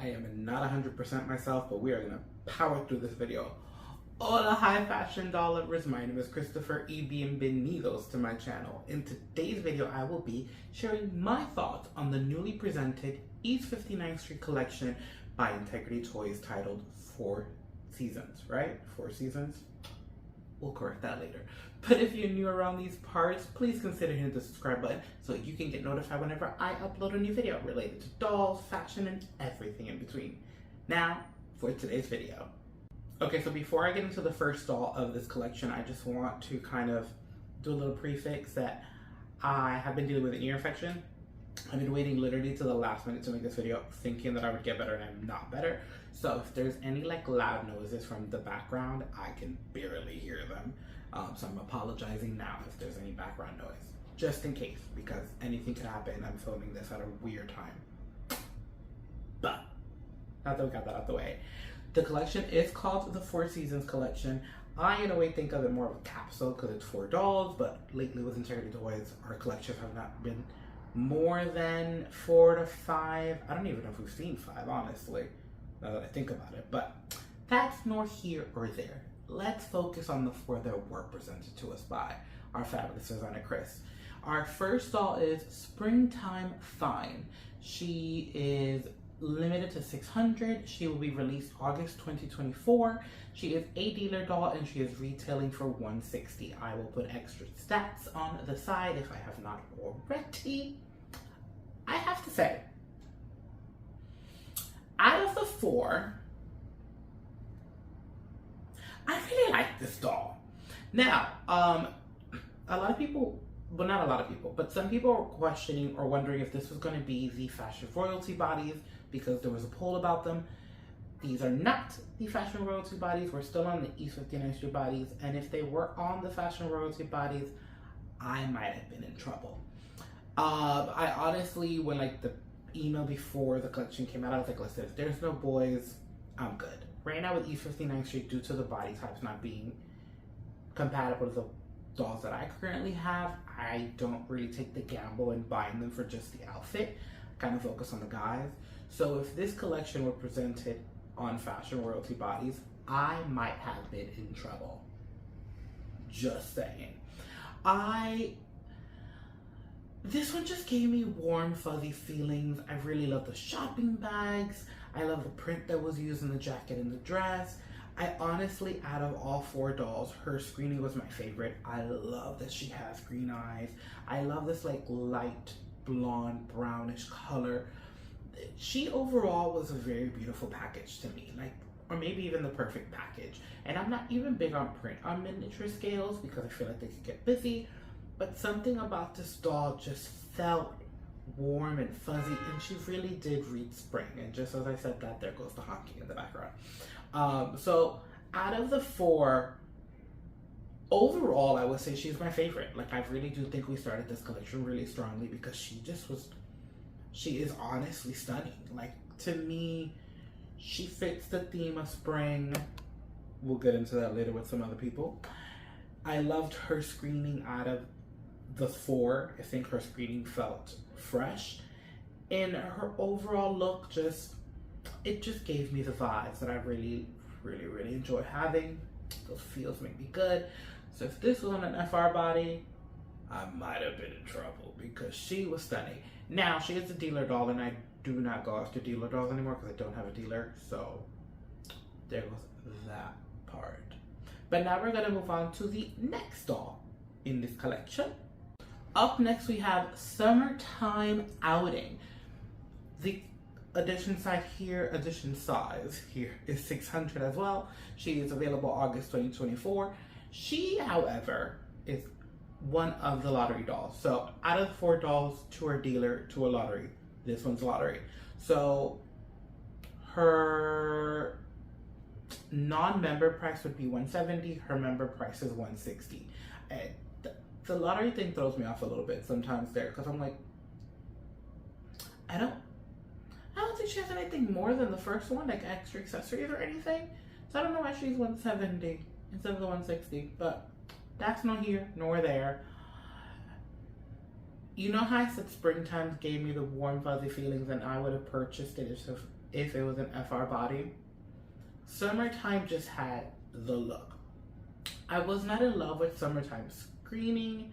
I am not 100% myself, but we are gonna power through this video. Hola high fashion doll lovers, my name is Christopher y bienvenidos to my channel. In today's video, I will be sharing my thoughts on the newly presented East 59th Street collection by Integrity Toys titled Four Seasons, right? Four Seasons? We'll correct that later. But if you're new around these parts, please consider hitting the subscribe button so you can get notified whenever I upload a new video related to dolls, fashion, and everything in between. Now, for today's video. Okay, so before I get into the first doll of this collection, I just want to kind of do a little prefix that I have been dealing with an ear infection. I've been waiting literally to the last minute to make this video, thinking that I would get better, and I'm not better. So if there's any like loud noises from the background, I can barely hear them. So I'm apologizing now if there's any background noise, just in case, because anything could happen. I'm filming this at a weird time. But now that we got that out the way, the collection is called the Four Seasons collection. I, in a way, think of it more of a capsule because it's 4 dolls, but lately with Integrity Toys, our collections have not been more than 4 to 5. I don't even know if we've seen 5, honestly, now that I think about it, but that's nor here or there. Let's focus on the 4 that were presented to us by our fabulous designer, Chris. Our first doll is Springtime Fine. She is limited to 600. She will be released August 2024. She is a dealer doll and she is retailing for $160. I will put extra stats on the side if I have not already. I have to say, out of the 4, I really like this doll. Now, a lot of people, well, not a lot of people, but some people are questioning or wondering if this was going to be the Fashion Royalty bodies because there was a poll about them. These are not the Fashion Royalty bodies. We're still on the East 59th Street bodies, and if they were on the Fashion Royalty bodies, I might have been in trouble. I honestly, when like the email before the collection came out, I was like, listen, if there's no boys, I'm good. Right now with East 59th Street, due to the body types not being compatible with the dolls that I currently have, I don't really take the gamble in buying them for just the outfit. I kind of focus on the guys. So if this collection were presented on Fashion Royalty bodies, I might have been in trouble. Just saying. This one just gave me warm, fuzzy feelings. I really love the shopping bags. I love the print that was used in the jacket and the dress. I honestly, out of all 4 dolls, her screening was my favorite. I love that she has green eyes. I love this like light blonde, brownish color. She overall was a very beautiful package to me, like, or maybe even the perfect package. And I'm not even big on print on miniature scales because I feel like they could get busy, but something about this doll just felt warm and fuzzy, and she really did read spring. And just as I said that, there goes the honking in the background. So out of the 4, overall, I would say she's my favorite. Like, I really do think we started this collection really strongly because she is honestly stunning. Like, to me, she fits the theme of spring. We'll get into that later with some other people. I loved her screening out of the 4. I think her screening felt fresh, and her overall look it just gave me the vibes that I really, really, really enjoy having. Those feels make me good. So if this was on an FR body, I might have been in trouble because she was stunning. Now, she is a dealer doll, and I do not go after dealer dolls anymore because I don't have a dealer. So there goes that part. But now we're gonna move on to the next doll in this collection. Up next, we have Summertime Outing. The edition size here is 600 as well. She is available August 2024. She, however, is one of the lottery dolls. So out of the 4 dolls, 2 are dealer, 2 are lottery. This one's lottery. So her non-member price would be $170. Her member price is $160. And the lottery thing throws me off a little bit sometimes there because I'm like, I don't think she has anything more than the first one, like extra accessories or anything. So I don't know why she's 170 instead of the 160, but that's not here nor there. You know how I said Springtime gave me the warm fuzzy feelings and I would have purchased it if it was an FR body. Summertime just had the look. I was not in love with Summertime screening.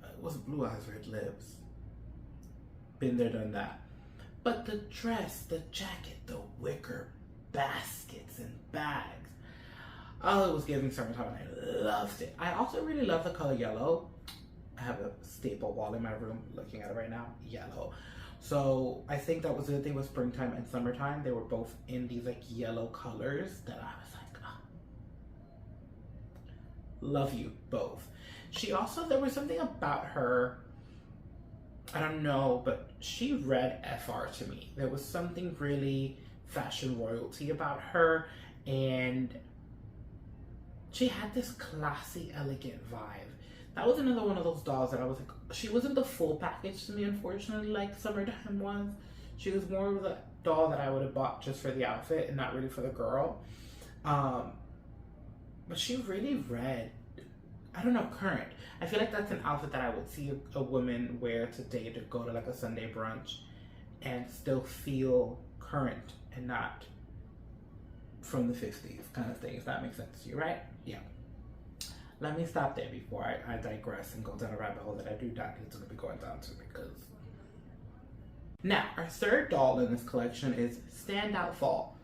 It was Blue Eyes Red Lips. Been there, done that. But the dress, the jacket, the wicker baskets and bags. Oh, it was giving Summertime and I loved it. I also really love the color yellow. I have a staple wall in my room, looking at it right now, yellow. So I think that was the thing with Springtime and Summertime. They were both in these like yellow colors that I was like, oh, love you both. She also, there was something about her, I don't know, but she read FR to me. There was something really fashion royalty about her, and she had this classy, elegant vibe. That was another one of those dolls that I was like, she wasn't the full package to me, unfortunately, like Summertime was. She was more of the doll that I would have bought just for the outfit and not really for the girl. But she really read, I don't know, current. I feel like that's an outfit that I would see a woman wear today to go to like a Sunday brunch and still feel current and not from the 50s kind of thing, if that makes sense to you, right? Yeah. Let me stop there before I digress and go down a rabbit hole that I do not need to be going down to, because... Now, our third doll in this collection is Standout Fall.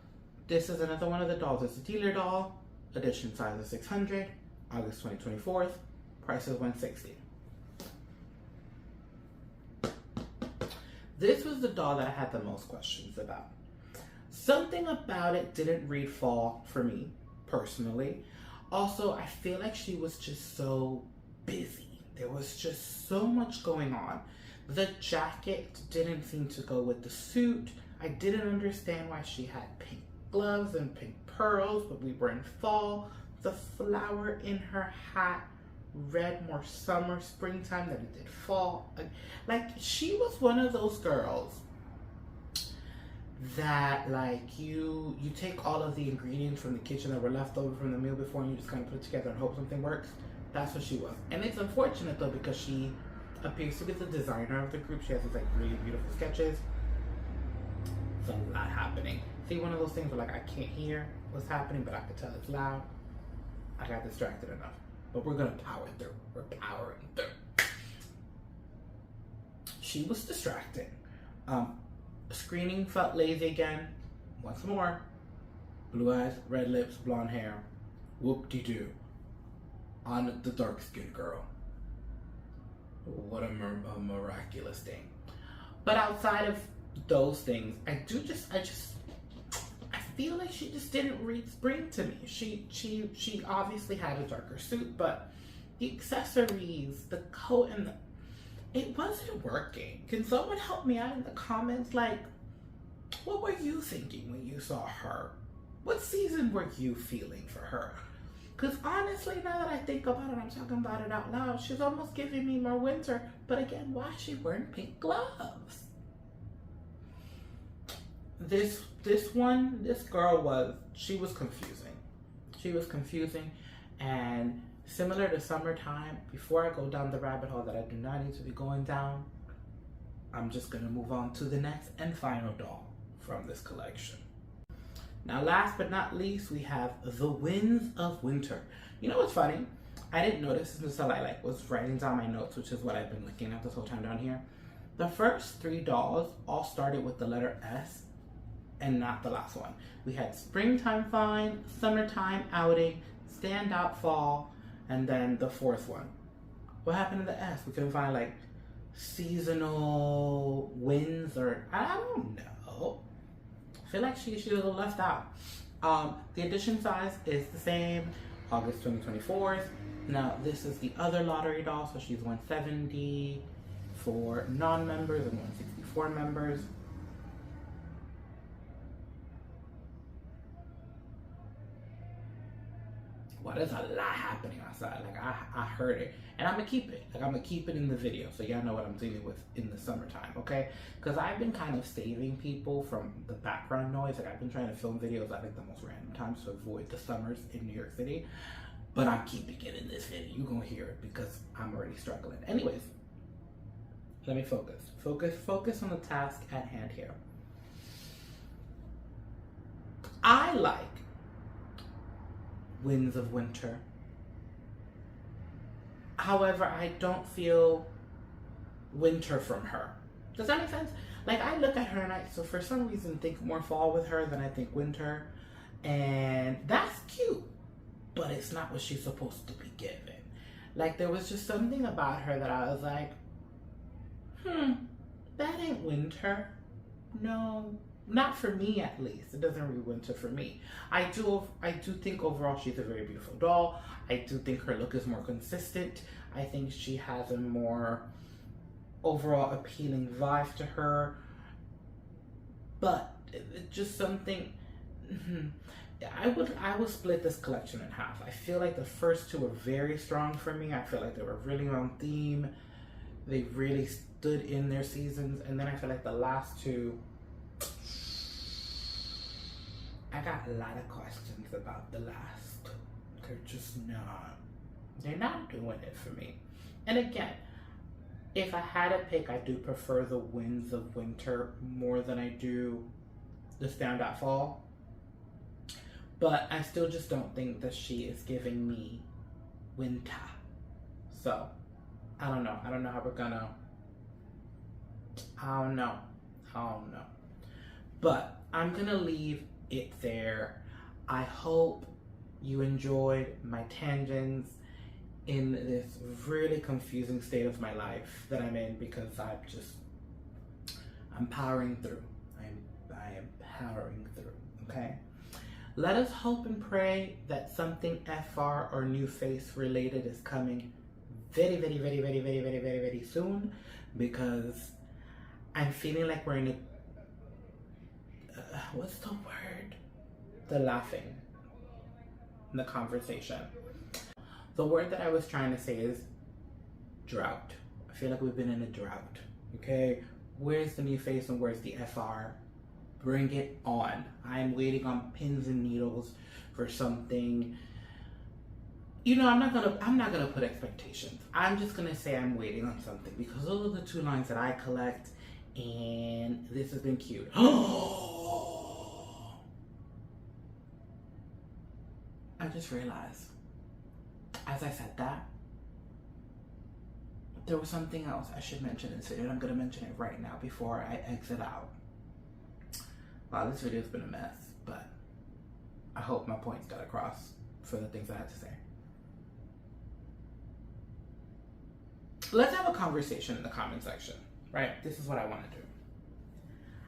This is another one of the dolls. It's a dealer doll, edition size is 600, August 2024, price is $160. This was the doll that I had the most questions about. Something about it didn't read fall for me, personally. Also, I feel like she was just so busy. There was just so much going on. The jacket didn't seem to go with the suit. I didn't understand why she had pink gloves and pink pearls, but we were in fall. The flower in her hat read more summer, springtime than it did fall. Like, she was one of those girls that like you take all of the ingredients from the kitchen that were left over from the meal before and you just kind of put it together and hope something works. That's what she was. And it's unfortunate though, because she appears to be the designer of the group. She has these like really beautiful sketches. There's a lot happening. See, one of those things where like I can't hear what's happening, but I can tell it's loud. I got distracted enough, but we're gonna power through. We're powering through. She was distracting. Screening felt lazy again. Once more. Blue eyes, red lips, blonde hair. Whoop-de-doo. On the dark-skinned girl. What a miraculous thing. But outside of those things, I feel like she just didn't read spring to me. She obviously had a darker suit, but the accessories, the coat, and it wasn't working. Can someone help me out in the comments? Like, what were you thinking when you saw her? What season were you feeling for her? Because honestly, now that I think about it, I'm talking about it out loud, she's almost giving me more winter. But again, why is she wearing pink gloves? This girl she was confusing. She was confusing, and similar to Summertime, before I go down the rabbit hole that I do not need to be going down, I'm just gonna move on to the next and final doll from this collection. Now, last but not least, we have The Winds of Winter. You know what's funny? I didn't notice this until I was writing down my notes, which is what I've been looking at this whole time down here. The first three dolls all started with the letter S and not the last one. We had Springtime Find, Summertime Outing, Standout Fall, and then the fourth one. What happened to the S? We couldn't find like seasonal wins, or I don't know. I feel like she was a little left out. The edition size is the same, August 2024. Now this is the other lottery doll, so she's 170 for non-members and 164 members. Wow, there's a lot happening outside. Like I heard it, and I'm gonna keep it. Like I'm gonna keep it in the video, so y'all know what I'm dealing with in the summertime, okay? Because I've been kind of saving people from the background noise. Like I've been trying to film videos at like the most random times to avoid the summers in New York City. But I'm keeping it in this video. You're gonna hear it because I'm already struggling. Anyways, let me focus. Focus on the task at hand here. I like Winds of Winter. However, I don't feel winter from her. Does that make sense? Like, I look at her and I, so for some reason, think more fall with her than I think winter. And that's cute, but it's not what she's supposed to be given. Like, there was just something about her that I was like, that ain't winter. No, not for me at least. It doesn't read winter for me. I do think overall she's a very beautiful doll. I do think her look is more consistent. I think she has a more overall appealing vibe to her. But just something, I would split this collection in half. I feel like the first two were very strong for me. I feel like they were really on theme. They really stood in their seasons. And then I feel like the last two, I got a lot of questions about the last. They're not doing it for me. And again, if I had to pick, I do prefer the Winds of Winter more than I do the Standout Fall. But I still just don't think that she is giving me winter. So, I don't know. I don't know how we're gonna, I don't know. But I'm gonna leave it there. I hope you enjoyed my tangents in this really confusing state of my life that I'm in, because I'm powering through. I am powering through, okay? Let us hope and pray that something FR or New Face related is coming very, very, very, very, very, very, very, very soon, because I'm feeling like we're in a, what's the word? The laughing, the conversation. The word that I was trying to say is drought. I feel like we've been in a drought, okay? Where's the New Face and where's the FR? Bring it on. I'm waiting on pins and needles for something. You know, I'm not gonna put expectations. I'm just gonna say I'm waiting on something, because those are the two lines that I collect, and this has been cute. I just realized, as I said that, there was something else I should mention in this video, and I'm gonna mention it right now before I exit out. Wow, this video's been a mess, but I hope my points got across for the things I had to say. Let's have a conversation in the comment section, right? This is what I want to do.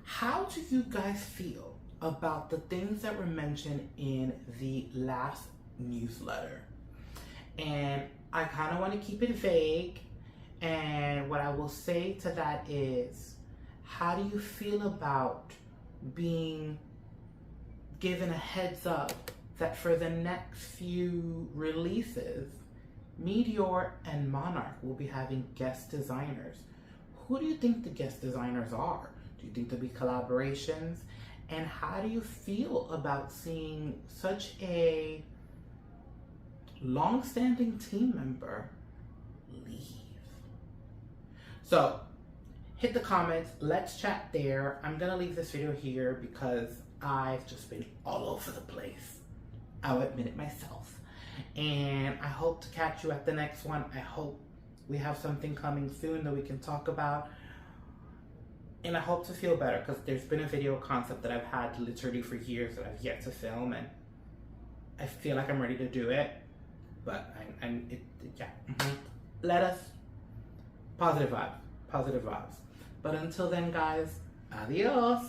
How do you guys feel about the things that were mentioned in the last newsletter? And I kind of want to keep it vague. And what I will say to that is, how do you feel about being given a heads up that for the next few releases, Meteor and Monarch will be having guest designers? Who do you think the guest designers are? Do you think there'll be collaborations? And how do you feel about seeing such a long-standing team member leave? So hit the comments, let's chat there. I'm gonna leave this video here because I've just been all over the place. I'll admit it myself. And I hope to catch you at the next one. I hope we have something coming soon that we can talk about. And I hope to feel better, because there's been a video concept that I've had literally for years that I've yet to film, and I feel like I'm ready to do it. But let us, positive vibes. But until then, guys, adios.